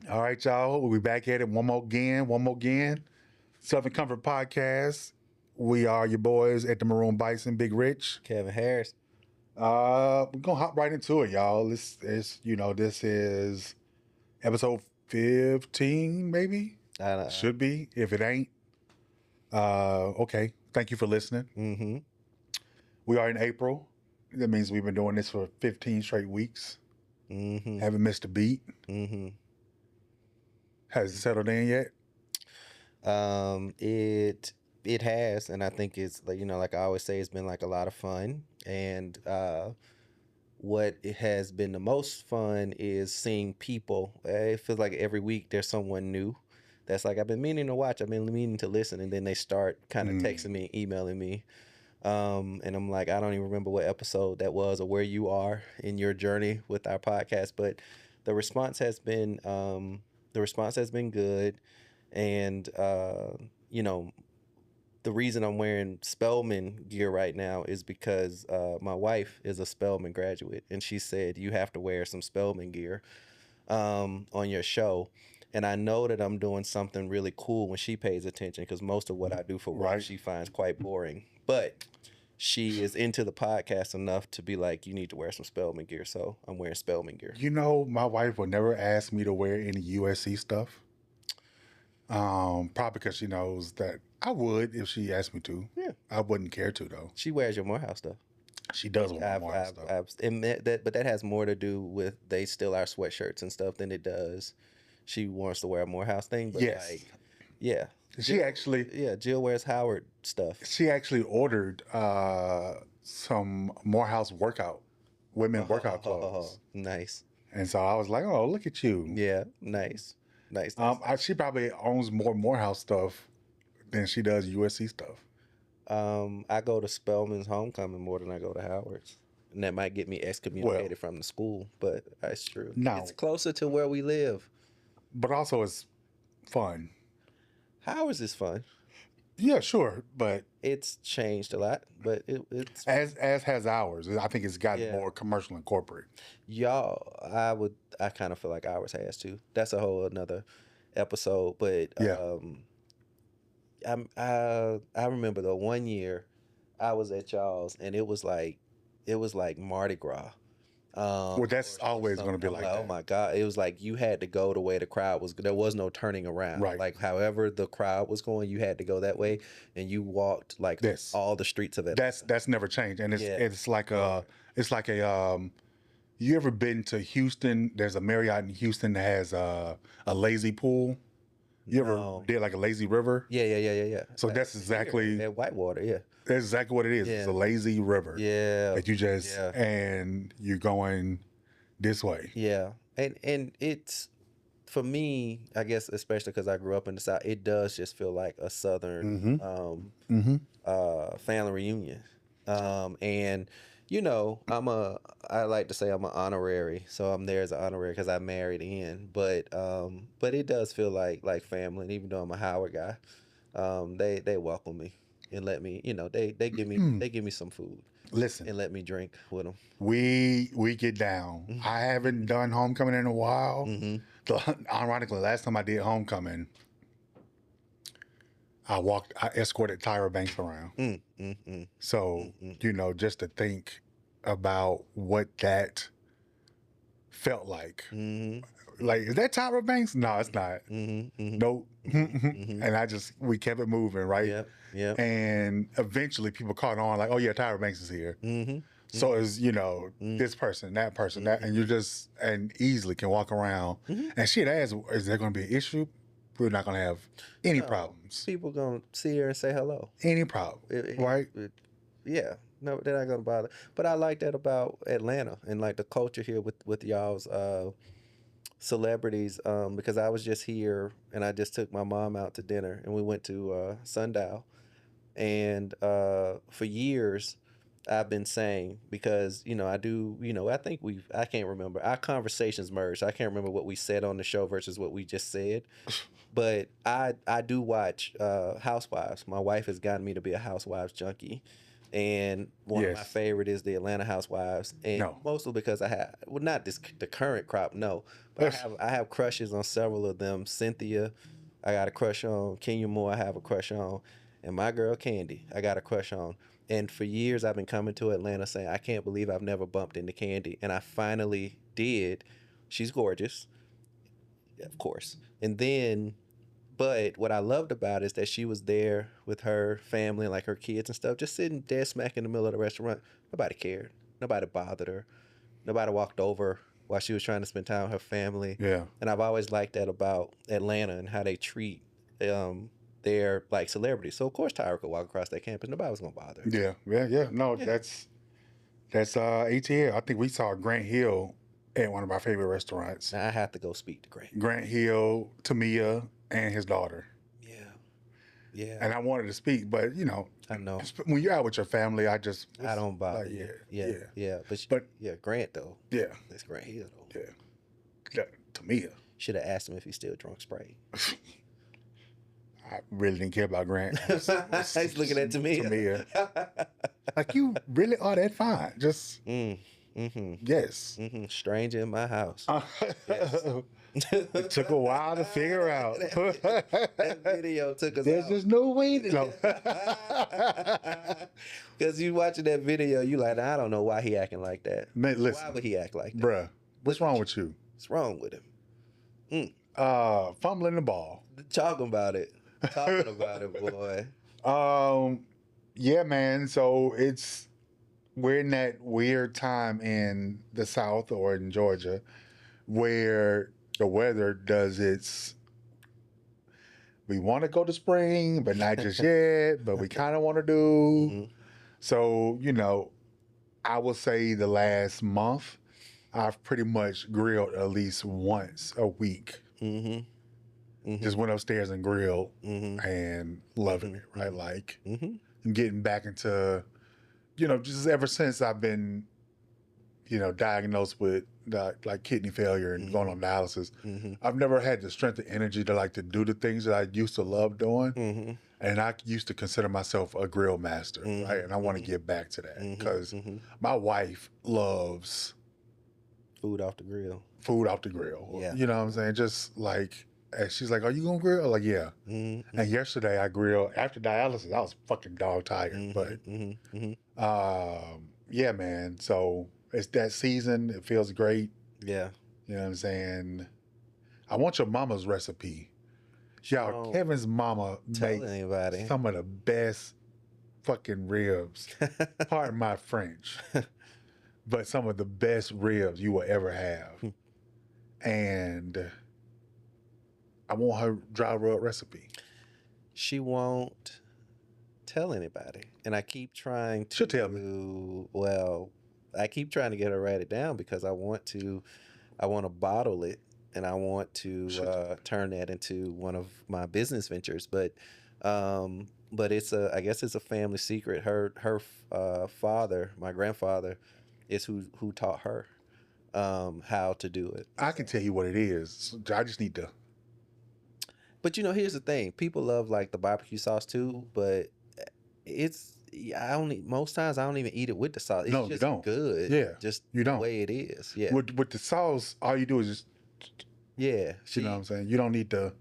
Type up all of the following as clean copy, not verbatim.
All right, y'all. We'll be back at it one more again. Southern Comfort Podcast. We are your boys at the Maroon Bison, Big Rich. Kevin Harris. We're gonna hop right into it, y'all. This is episode 15, maybe. Should be. If it ain't, okay. Thank you for listening. Mm-hmm. We are in April. That means we've been doing this for 15 straight weeks. Mm-hmm. Haven't missed a beat. Mm-hmm. Has it settled in yet? It has, and I think it's like I always say, it's been like a lot of fun. And what it has been the most fun is seeing people. It feels like every week there's someone new that's like, I've been meaning to watch, I've been meaning to listen, and then they start kind of texting me, emailing me. And I'm like, I don't even remember what episode that was or where you are in your journey with our podcast, but the response has been good. And the reason I'm wearing Spellman gear right now is because my wife is a Spellman graduate, and she said you have to wear some Spellman gear on your show. And I know that I'm doing something really cool when she pays attention, because most of what I do for work she finds quite boring. But she is into the podcast enough to be like, you need to wear some Spellman gear. So I'm wearing Spellman gear. My wife would never ask me to wear any USC stuff. Probably because she knows that I would if she asked me to. Yeah. I wouldn't care to, though. She wears your Morehouse stuff. She does wear Morehouse stuff. But that has more to do with they steal our sweatshirts and stuff than it does. She wants to wear a Morehouse thing. But yes. Yeah. Jill wears Howard stuff. She actually ordered some Morehouse women workout clothes. Nice. And so I was like, oh, look at you. Yeah, nice. She probably owns more Morehouse stuff than she does USC stuff. I go to Spellman's homecoming more than I go to Howard's. And that might get me excommunicated from the school, but that's true. No. It's closer to where we live. But also it's fun. Howard's is fun. Yeah, sure, but it's changed a lot. But it's as has ours. I think it's gotten more commercial and corporate. Y'all, I kind of feel like ours has too. That's a whole another episode. But I remember the one year I was at y'all's, and it was like Mardi Gras. Well, that's always going to be like that. Oh my God. It was like you had to go the way the crowd was. There was no turning around. Right. Like however the crowd was going, you had to go that way, and you walked like all the streets of it. That's never changed. And it's like a you ever been to Houston? There's a Marriott in Houston that has a lazy pool. You ever did like a lazy river? Yeah. So that's exactly at Whitewater. Yeah, that's exactly what it is. Yeah. It's a lazy river. Yeah, that you just and you're going this way. Yeah, and it's for me, I guess, especially because I grew up in the South. It does just feel like a Southern family reunion, and. I like to say I'm an honorary, so I'm there as an honorary because I married in. But it does feel like family. And even though I'm a Howard guy, they welcome me and let me. They give me some food. Listen, and let me drink with them. We get down. Mm-hmm. I haven't done homecoming in a while. Mm-hmm. Ironically, last time I did homecoming, I escorted Tyra Banks around. So, just to think about what that felt like. Like, is that Tyra Banks? No, it's not. Nope. And we kept it moving, right? Yeah. And eventually people caught on like, oh yeah, Tyra Banks is here. So it's, this person, that person, that, and you just, and easily can walk around. And she had asked, is there going to be an issue? We're not going to have any problems. People going to see her and say hello. Any problem, right? Yeah. No, they're not going to bother. But I like that about Atlanta and like the culture here with y'all's celebrities, because I was just here and I just took my mom out to dinner and we went to Sundial. And for years, I've been saying, because, I do, I think I can't remember. Our conversations merged. I can't remember what we said on the show versus what we just said. But I do watch Housewives. My wife has gotten me to be a Housewives junkie. And one of my Yes. favorite is the Atlanta Housewives, and No. mostly because I have, well, not this the current crop, no, but I have crushes on several of them. Cynthia, I got a crush on. Kenya Moore, I have a crush on, and my girl Candy, I got a crush on. And for years, I've been coming to Atlanta saying, I can't believe I've never bumped into Candy, and I finally did. She's gorgeous, of course, and then. But what I loved about it is that she was there with her family, like her kids and stuff, just sitting dead smack in the middle of the restaurant. Nobody cared. Nobody bothered her. Nobody walked over while she was trying to spend time with her family. Yeah. And I've always liked that about Atlanta and how they treat their like celebrities. So of course Tyra could walk across that campus. Nobody was gonna bother her. Yeah. No, that's ATL. I think we saw Grant Hill at one of my favorite restaurants. Now I have to go speak to Grant. Grant Hill, Tamia, and his daughter. Yeah. And I wanted to speak, but I know. when you're out with your family, I don't bother. Like, yeah. But Grant though. Yeah. That's Grant Hill though. Yeah. Tamia. Should have asked him if he still drunk Sprite. I really didn't care about Grant. He's looking at Tamia. Like, you really are that fine. Just, yes. Stranger in my house. It took a while to figure out. That video took us There's out. just no way to know. Because you watching that video, you like, I don't know why he acting like that. Man, listen. Why would he act like that? Bruh, what's wrong with you? What's wrong with him? Fumbling the ball. Talking about it, boy. Yeah, man. So we're in that weird time in the South or in Georgia where the weather does we want to go to spring, but not just yet, but we kind of want to do. So, I will say the last month, I've pretty much grilled at least once a week. Just went upstairs and grilled and loving it, right? Like, getting back into, just ever since I've been, diagnosed with like kidney failure and going on dialysis, I've never had the strength and energy to do the things that I used to love doing. And I used to consider myself a grill master, right? And I want to get back to that because my wife loves food off the grill. Yeah. You know what I'm saying? Just like, and she's like, "Are you gonna grill?" I'm like, yeah. And yesterday I grilled after dialysis. I was fucking dog tired, but yeah, man. So it's that season. It feels great. Yeah. You know what I'm saying? I want your mama's recipe. Y'all, Kevin's mama makes some of the best fucking ribs. Pardon my French, but some of the best ribs you will ever have. And I want her dry rub recipe. She won't tell anybody, and I keep trying to. She'll tell me. Well, I keep trying to get her to write it down because I want to bottle it, and I want to turn that into one of my business ventures. But I guess it's a family secret. Her father, my grandfather, is who taught her how to do it. I can tell you what it is. I just need to. But here's the thing: people love like the barbecue sauce too, but most times I don't even eat it with the sauce. It's just you don't. Good. Yeah, just you don't. The way it is. Yeah. With the sauce, all you do is just. Yeah. You know what I'm saying? You don't need to.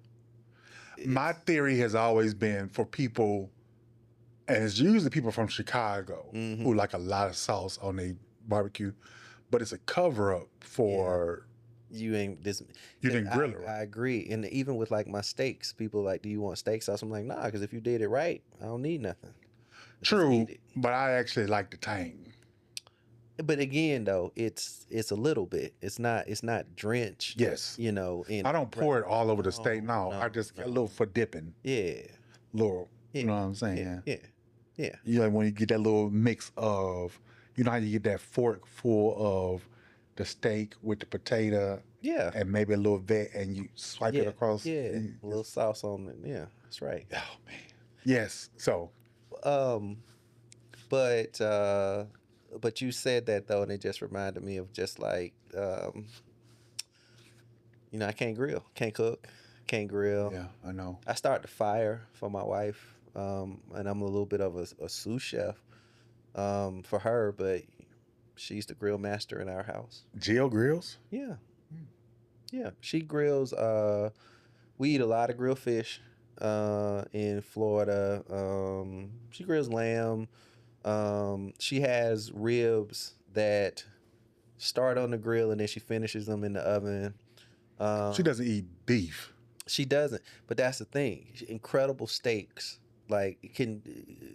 My theory has always been for people, and it's usually people from Chicago who like a lot of sauce on their barbecue, but it's a cover up for. You didn't grill it. Right? I agree, and even with like my steaks, people like, "Do you want steak sauce?" I'm like, "Nah," because if you did it right, I don't need nothing. True, but I actually like the tang. But again, though, it's a little bit. It's not drenched. Yes. I don't pour it all over the steak. No, I just get a little for dipping. Yeah. Little. Yeah. You know what I'm saying? Yeah. When you get that little mix of, how you get that fork full of the steak with the potato. Yeah. And maybe a little vet, and you swipe it across. Yeah. A little sauce on it. Yeah, that's right. Oh man. Yes. So. But you said that though, and it just reminded me of just like, I can't grill, can't cook, can't grill. Yeah, I know. I start the fire for my wife, and I'm a little bit of a sous chef, for her, but she's the grill master in our house. Jill grills? Yeah. Yeah. She grills, we eat a lot of grilled fish in Florida. She grills lamb. She has ribs that start on the grill and then she finishes them in the oven. She doesn't eat beef. She doesn't, but that's the thing. Incredible steaks. Like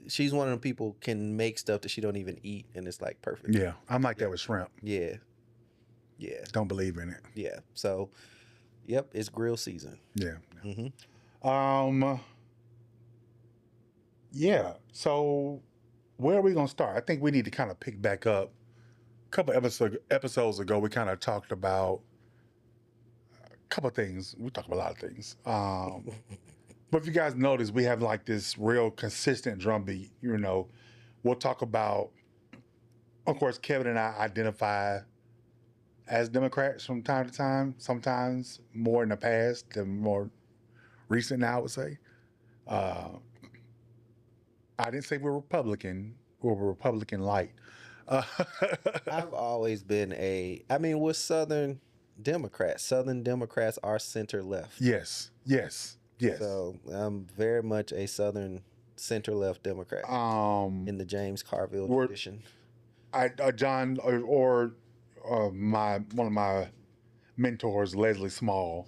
she's one of them people can make stuff that she don't even eat, and it's like perfect. Yeah, I'm like that with shrimp. Yeah, yeah, Don't believe in it. yeah. So, yep, it's grill season. Yeah. Mm-hmm. Yeah. So, where are we gonna start? I think we need to kind of pick back up. A couple episodes ago, we kind of talked about a couple of things. We talked about a lot of things. But if you guys notice, we have like this real consistent drumbeat. You know, we'll talk about. Of course, Kevin and I identify as Democrats from time to time. Sometimes more in the past than more recent now, I would say. I didn't say we're Republican. We're Republican light. I've always been we're Southern Democrats. Southern Democrats are center left. Yes. So I'm very much a Southern center left Democrat in the James Carville tradition. John or one of my mentors, Leslie Small,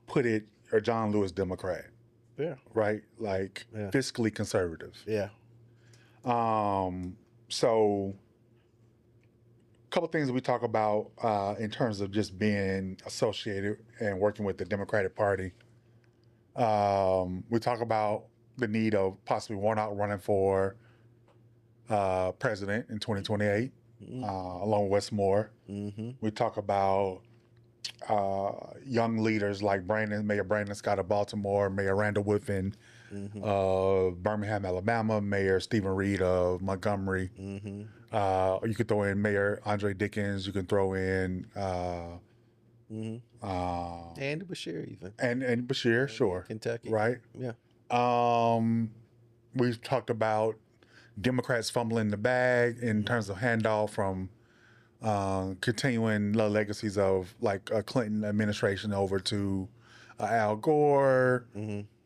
put it, or John Lewis Democrat. Yeah. Right? Like fiscally conservative. Yeah. So a couple things we talk about in terms of just being associated and working with the Democratic Party. We talk about the need of possibly Warnock running for president in 2028, along with Westmore. We talk about young leaders like Mayor Brandon Scott of Baltimore, Mayor Randall Woodfin of Birmingham, Alabama, Mayor Stephen Reed of Montgomery. You could throw in Mayor Andre Dickens. You can throw in and Bashir even. And Bashir, sure. Kentucky. Right? Yeah. We've talked about Democrats fumbling the bag in terms of handoff from continuing the legacies of like a Clinton administration over to Al Gore,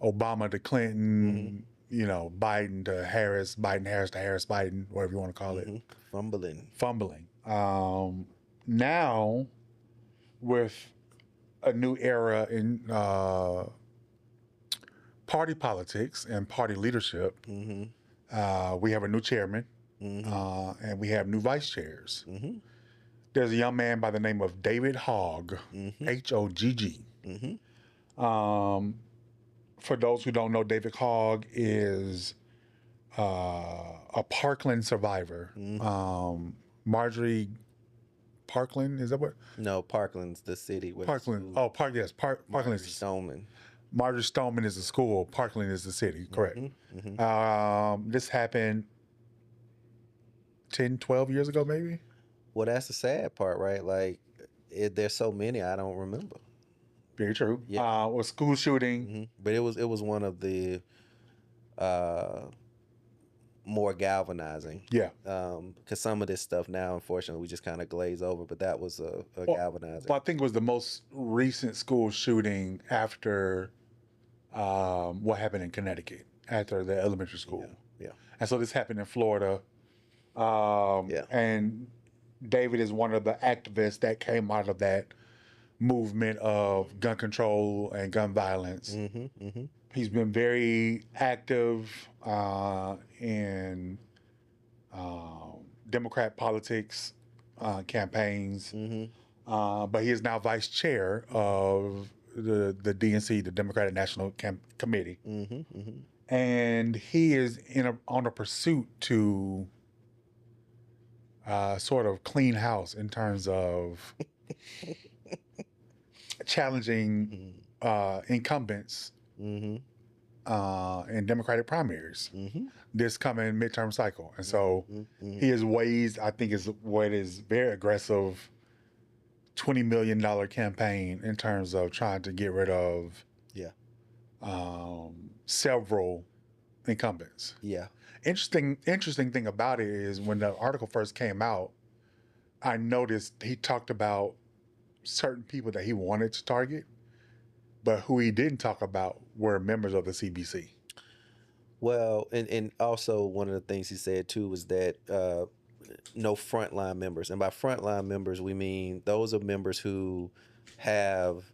Obama to Clinton, you know, Biden to Harris, Harris to Harris, Biden, whatever you want to call it. Fumbling. Now, with a new era in party politics and party leadership, we have a new chairman and we have new vice chairs. There's a young man by the name of David Hogg, Hogg. For those who don't know, David Hogg is a Parkland survivor. Marjorie Parkland, is that what? No, Parkland's the city. Parkland. Oh, Parkland is Stoneman. Marjorie Stoneman is the school. Parkland is the city. Correct. This happened 10, 12 years ago, maybe? Well, that's the sad part, right? Like, there's so many I don't remember. Very true. Yeah. Or school shooting. But it was one of the more galvanizing. Yeah. Because some of this stuff now, unfortunately, we just kind of glaze over. But that was a galvanizing. Well, I think it was the most recent school shooting after what happened in Connecticut, after the elementary school. Yeah. And so this happened in Florida. And David is one of the activists that came out of that movement of gun control and gun violence. He's been very active in Democrat politics campaigns, but he is now vice chair of the DNC, the Democratic National Committee, and he is on a pursuit to sort of clean house in terms of challenging incumbents in Democratic primaries this coming midterm cycle. And so he has waged, I think, is what is very aggressive $20 million campaign in terms of trying to get rid of several incumbents. Yeah. Interesting thing about it is when the article first came out, I noticed he talked about certain people that he wanted to target, but who he didn't talk about were members of the CBC. Well, and also one of the things he said too was that no frontline members, and by frontline members we mean those are members who have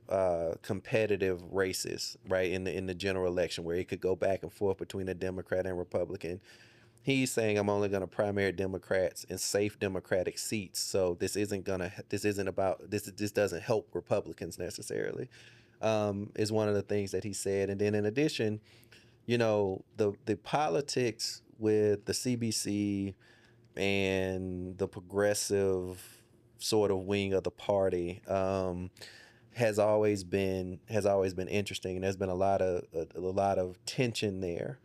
competitive races, right, in the general election where it could go back and forth between a Democrat and Republican. He's saying I'm only going to primary Democrats in safe Democratic seats, so this doesn't help Republicans necessarily. Is one of the things that he said, and then in addition, the politics with the CBC and the progressive sort of wing of the party has always been interesting, and there's been a lot of tension there.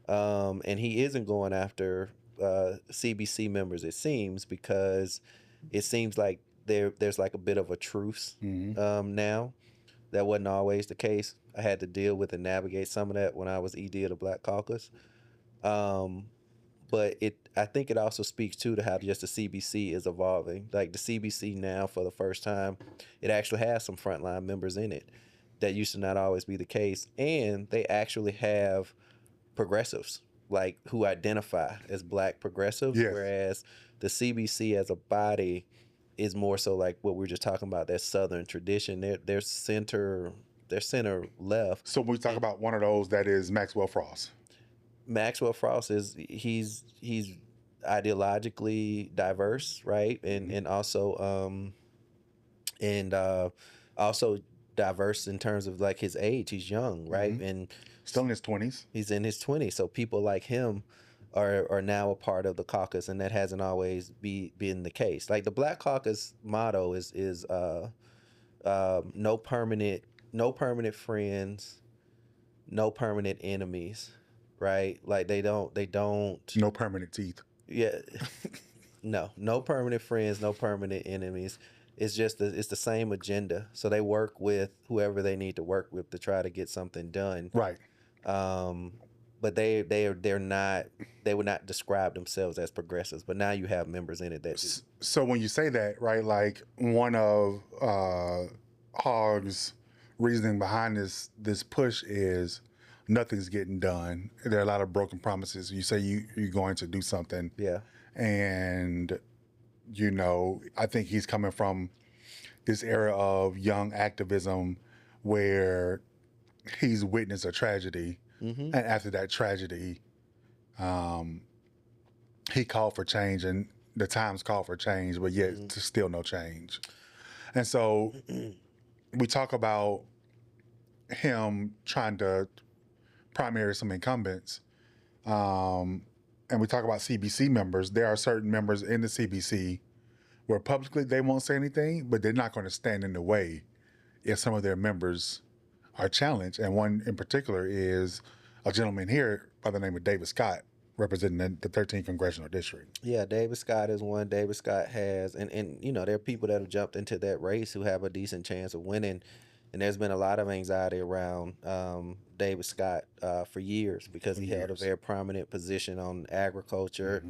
And he isn't going after CBC members, it seems, because it seems like there's like a bit of a truce now. That wasn't always the case. I had to deal with and navigate some of that when I was ED of the Black Caucus. But I think it also speaks to how just the CBC is evolving. Like the CBC now, for the first time, it actually has some frontline members in it. That used to not always be the case. And they actually have progressives, like who identify as Black progressives, yes. Whereas the CBC as a body is more so like what we were just talking about, that Southern tradition. They're center left. So when we talk about one of those, that is Maxwell Frost. Maxwell Frost he's ideologically diverse, right, and also diverse in terms of like his age. He's young, right, and still in his 20s. He's in his 20s, so people like him are now a part of the caucus, and that hasn't always been the case. Like the Black Caucus motto is no permanent friends, no permanent enemies, right? Like they don't no permanent teeth. Yeah. no permanent friends, no permanent enemies. It's just it's the same agenda. So they work with whoever they need to work with to try to get something done. Right. But they would not describe themselves as progressives. But now you have members in it that do. So when you say that, right, like one of Hogg's reasoning behind this push is nothing's getting done. There are a lot of broken promises. You say you're going to do something. Yeah. And I think he's coming from this era of young activism where he's witnessed a tragedy. And after that tragedy, he called for change, and the times called for change, but yet still no change. And so we talk about him trying to primary some incumbents, and we talk about CBC members. There are certain members in the CBC where publicly they won't say anything, but they're not going to stand in the way if some of their members are challenged. And one in particular is a gentleman here by the name of David Scott, representing the 13th Congressional District. Yeah, David Scott is one. David Scott has, and there are people that have jumped into that race who have a decent chance of winning. And there's been a lot of anxiety around David Scott for years because he held a very prominent position on agriculture.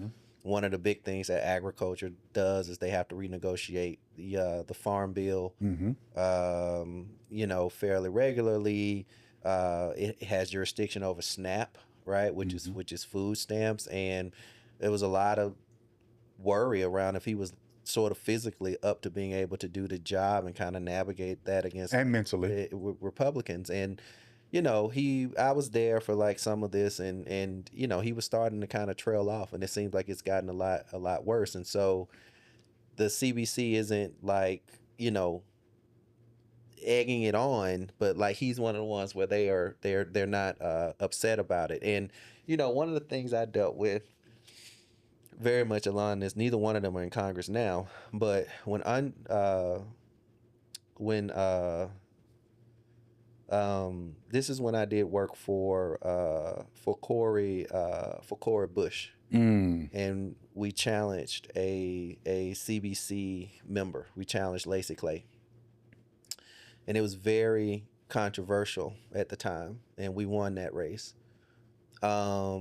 One of the big things that agriculture does is they have to renegotiate the farm bill, fairly regularly. It has jurisdiction over SNAP, right, which is food stamps, and there was a lot of worry around if he was sort of physically up to being able to do the job and kind of navigate that against and mentally Republicans. And I was there for like some of this, and he was starting to kind of trail off, and it seems like it's gotten a lot worse. And so the CBC isn't like egging it on, but like he's one of the ones where they're not upset about it. And one of the things I dealt with very much along this, neither one of them are in Congress now, but this is when I did work for Cory Bush, and we challenged a CBC member. We challenged Lacey Clay, and it was very controversial at the time, and we won that race. But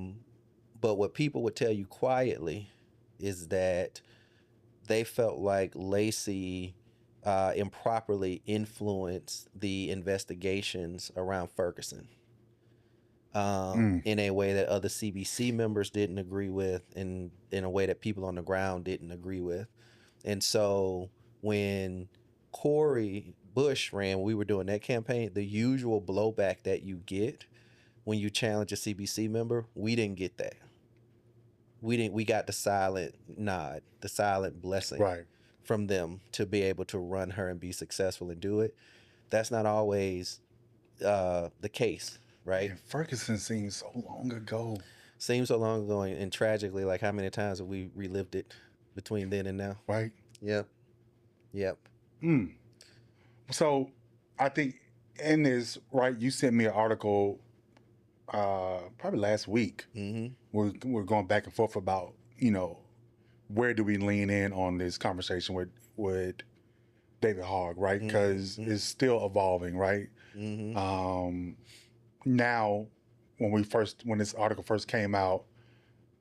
what people would tell you quietly is that they felt like Lacey improperly influenced the investigations around Ferguson in a way that other CBC members didn't agree with, and in a way that people on the ground didn't agree with. And so when Corey Bush ran, we were doing that campaign, the usual blowback that you get when you challenge a CBC member, we didn't get that. We got the silent nod, the silent blessing from them to be able to run her and be successful and do it. That's not always the case, right? Man, Ferguson seems so long ago. Seems so long ago, and tragically, like how many times have we relived it between then and now? Right. Yep. So I think in this, right, you sent me an article probably last week. We're going back and forth about, where do we lean in on this conversation with David Hogg, right? Because it's still evolving, right? Now, when this article first came out,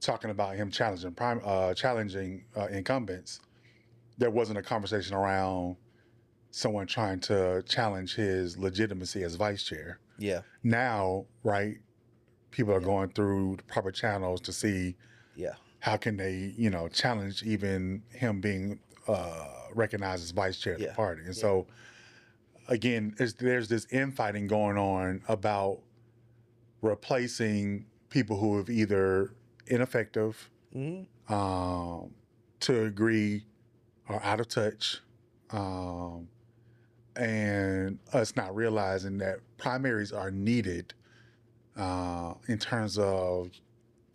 talking about him challenging incumbents, there wasn't a conversation around someone trying to challenge his legitimacy as vice chair. Yeah. Now, right, people are going through the proper channels to see how can they, challenge even him being recognized as vice chair of the party. And so, again, there's this infighting going on about replacing people who have either ineffective, to agree, or out of touch, and us not realizing that primaries are needed in terms of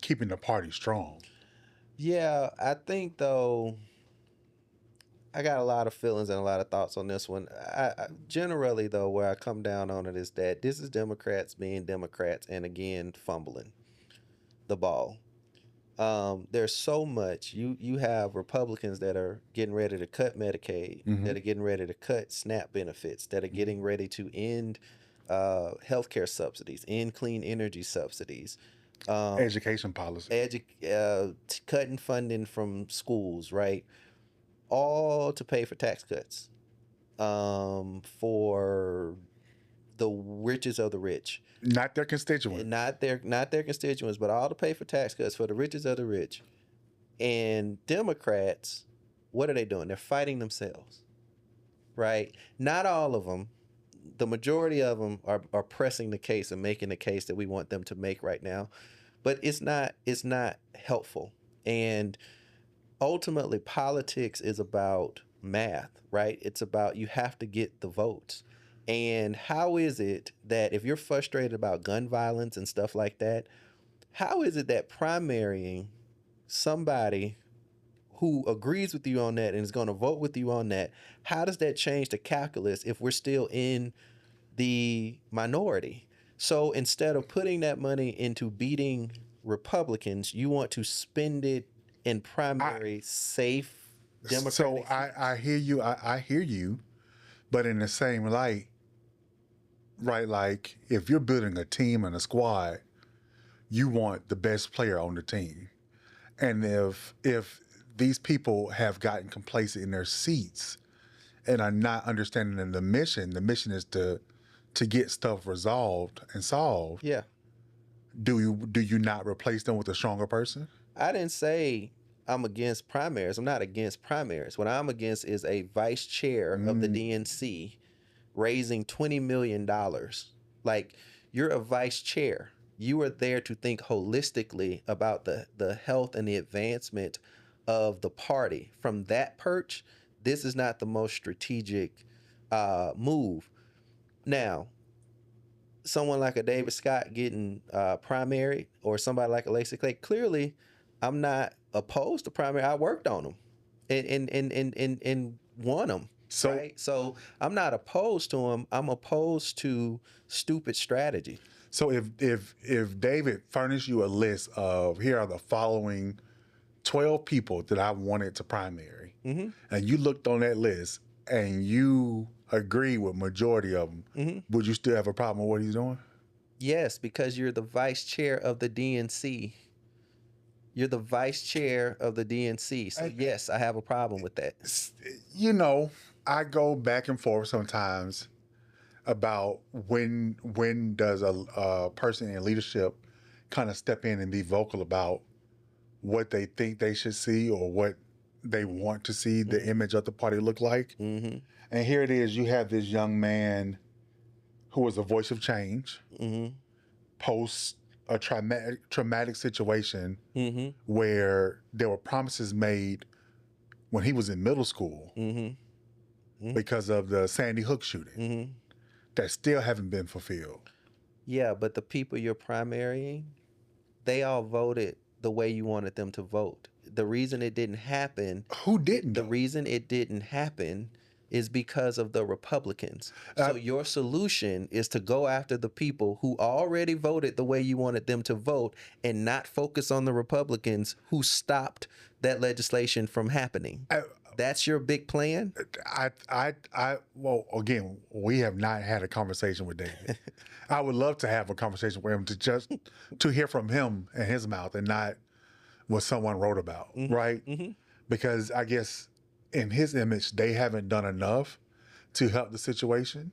keeping the party strong. Yeah, I think, though, I got a lot of feelings and a lot of thoughts on this one. I generally, though, where I come down on it is that this is Democrats being Democrats and, again, fumbling the ball. There's so much. You have Republicans that are getting ready to cut Medicaid, that are getting ready to cut SNAP benefits, that are getting ready to end healthcare subsidies, end clean energy subsidies. Education policy. Cutting funding from schools, right? All to pay for tax cuts for the richest of the rich. Not their constituents. Not their constituents, but all to pay for tax cuts for the richest of the rich. And Democrats, what are they doing? They're fighting themselves, right? Not all of them. The majority of them are pressing the case and making the case that we want them to make right now. But it's not helpful. And ultimately, politics is about math, right? It's about you have to get the votes. And how is it that if you're frustrated about gun violence and stuff like that, how is it that primarying somebody who agrees with you on that and is going to vote with you on that, how does that change the calculus if we're still in the minority? So instead of putting that money into beating Republicans, you want to spend it in primary safe Democratic. So I hear you. I hear you, but in the same light, right? Like if you're building a team and a squad, you want the best player on the team, and if these people have gotten complacent in their seats and are not understanding the mission is to get stuff resolved and solved. Yeah. Do you not replace them with a stronger person? I didn't say I'm against primaries. I'm not against primaries. What I'm against is a vice chair of the DNC raising $20 million. Like, you're a vice chair. You are there to think holistically about the health and the advancement of the party. From that perch, this is not the most strategic move. Now, someone like a David Scott getting primary, or somebody like a Lacey Clay, clearly I'm not opposed to primary. I worked on them and won them. So, right? So I'm not opposed to them. I'm opposed to stupid strategy. So if David furnished you a list of, here are the following 12 people that I wanted to primary, and you looked on that list and you agree with majority of them, would you still have a problem with what he's doing? Yes, because you're the vice chair of the DNC. You're the vice chair of the DNC. So yes, I have a problem with that. You know, I go back and forth sometimes about when does a person in leadership kind of step in and be vocal about what they think they should see or what they want to see the image of the party look like. Mm-hmm. And here it is, you have this young man who was a voice of change, post a traumatic situation where there were promises made when he was in middle school because of the Sandy Hook shooting that still haven't been fulfilled. Yeah, but the people you're primarying, they all voted the way you wanted them to vote. The reason it didn't happen... Who didn't? The reason it didn't happen is because of the Republicans. So your solution is to go after the people who already voted the way you wanted them to vote and not focus on the Republicans who stopped that legislation from happening. That's your big plan? Well, again, we have not had a conversation with David. I would love to have a conversation with him to hear from him and his mouth and not what someone wrote about, right? Because I guess in his image, they haven't done enough to help the situation.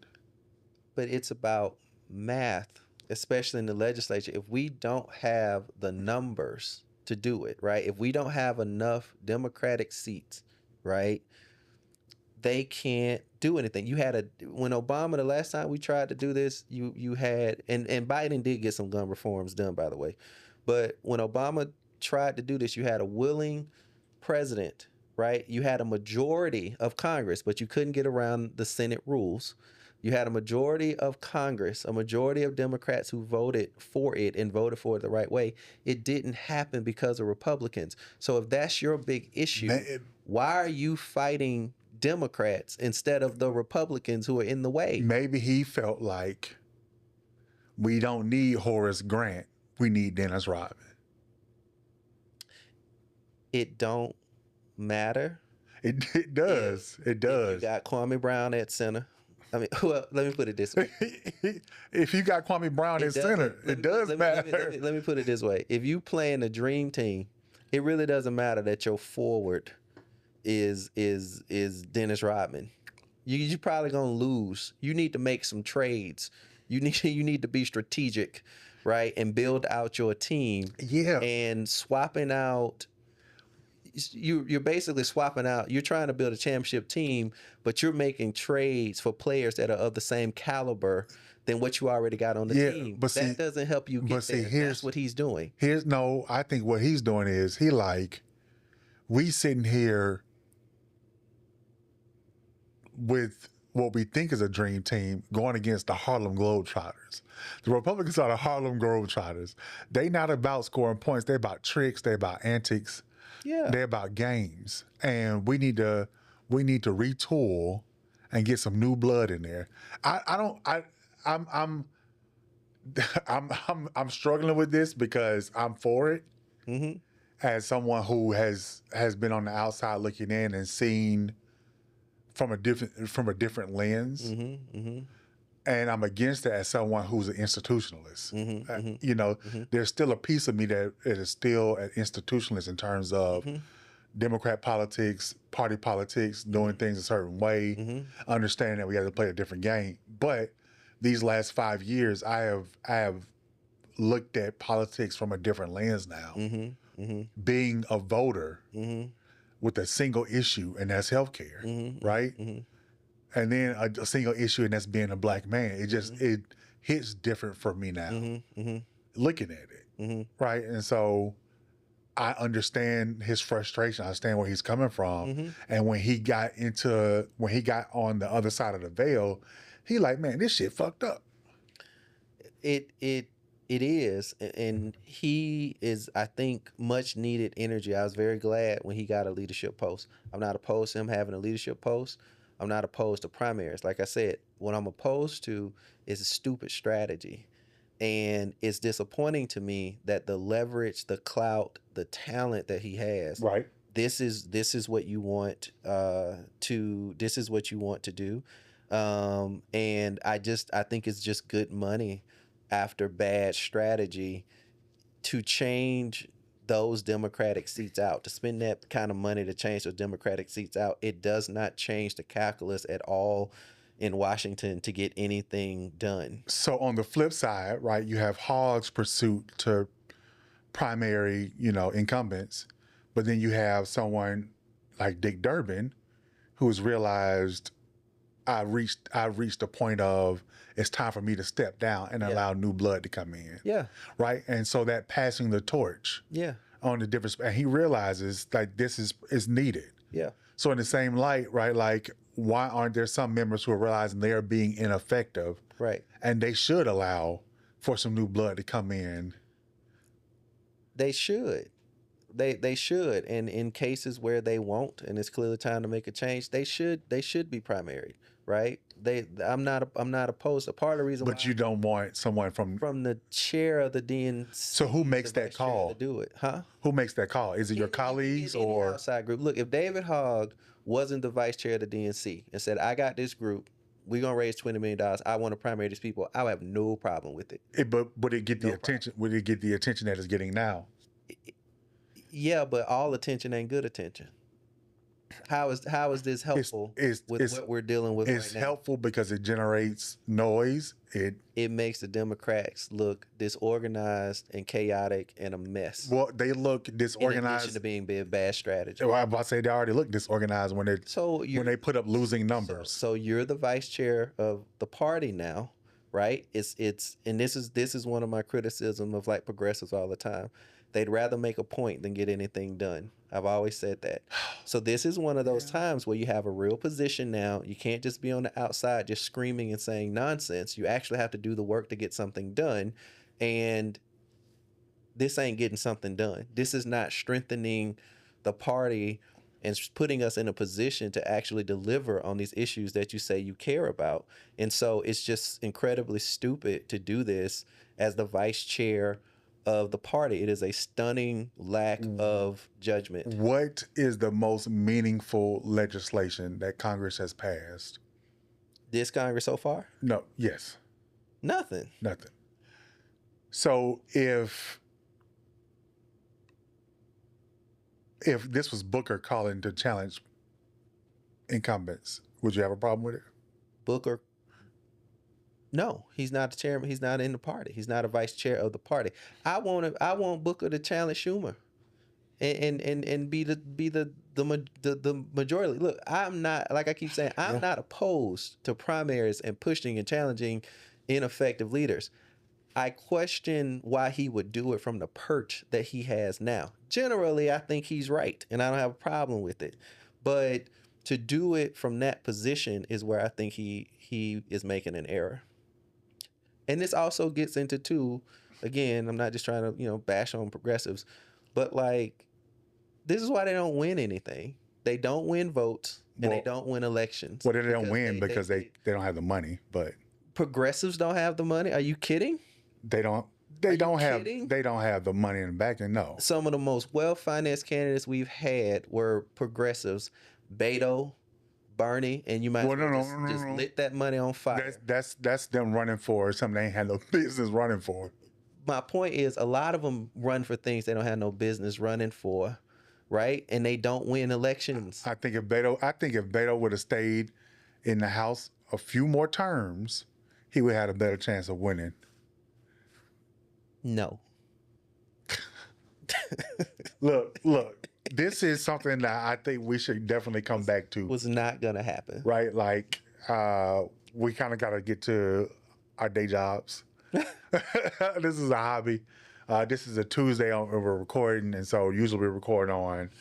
But it's about math, especially in the legislature. If we don't have the numbers to do it, right? If we don't have enough Democratic seats, right, they can't do anything. When Obama, the last time we tried to do this, you had, and Biden did get some gun reforms done, by the way. But when Obama tried to do this, you had a willing president, right? You had a majority of Congress, but you couldn't get around the Senate rules. You had a majority of Congress, a majority of Democrats who voted for it and voted for it the right way. It didn't happen because of Republicans. So if that's your big issue, why are you fighting Democrats instead of the Republicans who are in the way? Maybe he felt like we don't need Horace Grant. We need Dennis Rodman. It don't matter. It does. It does. You got Kwame Brown at center. I mean, well, let me put it this way. If you got Kwame Brown at center, it does matter. Let me put it this way. If you play in a dream team, it really doesn't matter that your forward is Dennis Rodman. You're probably gonna lose. You need to make some trades. You need to be strategic, right, and build out your team. Yeah. And swapping out. You're basically swapping out. You're trying to build a championship team, but you're making trades for players that are of the same caliber than what you already got on the team. But that doesn't help you get there. That's what he's doing. I think what he's doing is we sitting here with what we think is a dream team going against the Harlem Globetrotters. The Republicans are the Harlem Globetrotters. They not about scoring points. They're about tricks. They're about antics. Yeah. They're about games. And we need to retool and get some new blood in there. I'm struggling with this because I'm for it. As someone who has been on the outside looking in and seen from a different lens. And I'm against it as someone who's an institutionalist. There's still a piece of me that is still an institutionalist in terms of Democrat politics, party politics, doing things a certain way, understanding that we have to play a different game. But these last 5 years, I have looked at politics from a different lens now. Being a voter with a single issue, and that's healthcare, right? And then a single issue, and that's being a black man. It just it hits different for me now, looking at it, right? And so I understand his frustration. I understand where he's coming from. And when he got on the other side of the veil, he like, man, this shit fucked up. It is, and he is, I think, much needed energy. I was very glad when he got a leadership post. I'm not opposed to him having a leadership post. I'm not opposed to primaries. Like I said, what I'm opposed to is a stupid strategy. And it's disappointing to me that the leverage, the clout, the talent that he has, right? This is what you want this is what you want to do. And I think it's just good money. after bad strategy to change those Democratic seats out, to spend that kind of money to change those Democratic seats out. It does not change the calculus at all in Washington to get anything done. So on the flip side, right, you have Hogg's pursuit to primary, incumbents, but then you have someone like Dick Durbin who has realized I reached a point of it's time for me to step down and allow new blood to come in. Yeah. Right. And so that passing the torch on the difference, and he realizes like this is needed. Yeah. So in the same light, right, like why aren't there some members who are realizing they are being ineffective? Right. And they should allow for some new blood to come in. They should. They should. And in cases where they won't, and it's clearly time to make a change, they should be primaried, right? I'm not opposed to part of the reason But you don't want someone from the chair of the DNC. So who makes that call to do it? Huh? Who makes that call? Is it your colleagues or outside group? Look, if David Hogg wasn't the vice chair of the DNC and said, I got this group, we're gonna raise $20 million, I want to primary these people, I would have no problem with it. But would it get the attention? Would it get the attention that it's getting now? Yeah, but all attention ain't good attention. How is this helpful with what we're dealing with right now? It's helpful because it generates noise. It makes the Democrats look disorganized and chaotic and a mess. Well, they look disorganized. In addition to being a bad strategy. Well, I'm about to say they already look disorganized when they put up losing numbers. So you're the vice chair of the party now, right? It's and this is one of my criticism of like progressives all the time. They'd rather make a point than get anything done. I've always said that. So this is one of those times where you have a real position now. You can't just be on the outside just screaming and saying nonsense. You actually have to do the work to get something done. And this ain't getting something done. This is not strengthening the party and putting us in a position to actually deliver on these issues that you say you care about. And so it's just incredibly stupid to do this as the vice chair of the party. It is a stunning lack of judgment. What is the most meaningful legislation that Congress has passed? This Congress so far? No. Yes. Nothing. So if this was Booker calling to challenge incumbents, would you have a problem with it? Booker? No, he's not the chairman. He's not in the party. He's not a vice chair of the party. I want Booker to challenge Schumer, and be the majority. Look, I'm not, like I keep saying, I'm not opposed to primaries and pushing and challenging ineffective leaders. I question why he would do it from the perch that he has now. Generally, I think he's right, and I don't have a problem with it. But to do it from that position is where I think he is making an error. And this also gets into too, again, I'm not just trying to, bash on progressives, but like, this is why they don't win anything. They don't win votes and they don't win elections. Well, they don't win because they don't have the money, but progressives don't have the money. Are you kidding? They don't have the money in the back end. No. Some of the most well-financed candidates we've had were progressives. Beto, Bernie, and you might just lit that money on fire. That's them running for something they ain't had no business running for. My point is, a lot of them run for things they don't have no business running for, right? And they don't win elections. I think if Beto would have stayed in the House a few more terms, he would have had a better chance of winning. No. Look. This is something that I think we should definitely come back to. Was not going to happen. Right? Like, we kind of got to get to our day jobs. This is a hobby. This is a Tuesday we're recording, and so usually we record on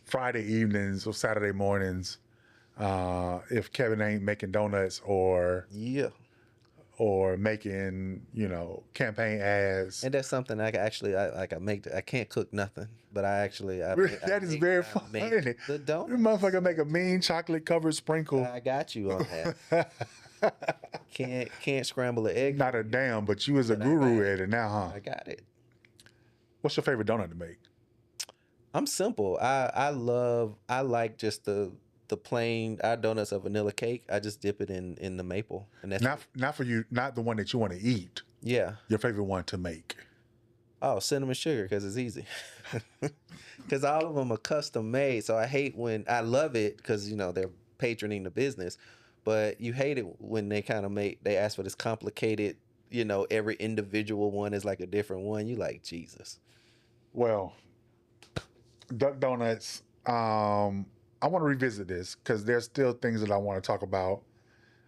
Friday evenings or Saturday mornings. If Kevin ain't making donuts or making, campaign ads. And that's something I can't cook nothing, but that is very funny. The donuts. You motherfucker make a mean chocolate covered sprinkle. I got you on that. Can't scramble an egg. Not a damn, but you was a guru at it now, huh? I got it. What's your favorite donut to make? I'm simple. I like just the plain. Our donuts are vanilla cake. I just dip it in the maple, and that's not for you. Not the one that you want to eat. Yeah. Your favorite one to make? Oh, cinnamon sugar, because it's easy. Because all of them are custom made. So I hate when I love it because, you know, they're patroning the business. But you hate it when they kind of they ask for this complicated, you know, every individual one is like a different one. You like, Jesus. Well, Duck Donuts, I want to revisit this because there's still things that I want to talk about.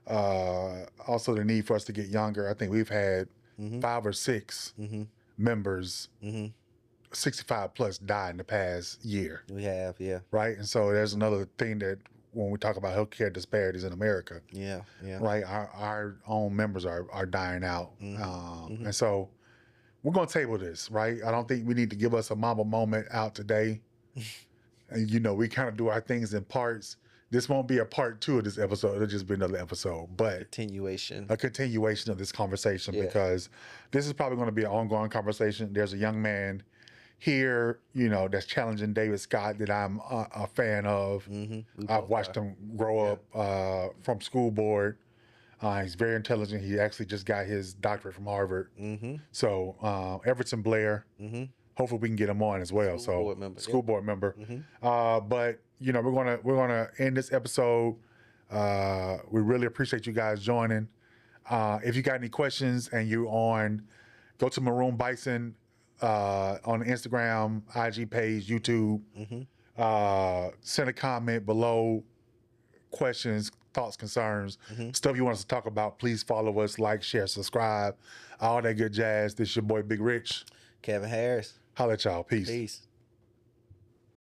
Also, the need for us to get younger. I think we've had 5 or 6 members, 65 plus, die in the past year. We have, yeah. Right? And so there's another thing that when we talk about healthcare disparities in America, yeah. Right, our own members are dying out. And so we're going to table this, right? I don't think we need to give us a mama moment out today. And, you know, we kind of do our things in parts. This won't be a part 2 of this episode. It'll just be another episode. But a continuation of this conversation, because this is probably going to be an ongoing conversation. There's a young man here, you know, that's challenging David Scott that I'm a fan of. I've watched him grow up from school board. He's very intelligent. He actually just got his doctorate from Harvard. So Everton Blair, hopefully we can get him on as well. School board member. But you know, we're gonna end this episode. We really appreciate you guys joining. If you got any questions and you're go to Maroon Bison on the Instagram, IG page, YouTube. Send a comment below. Questions, thoughts, concerns, stuff you want us to talk about. Please follow us, like, share, subscribe, all that good jazz. This is your boy Big Rich. Kevin Harris. Holla at y'all. Peace. Peace.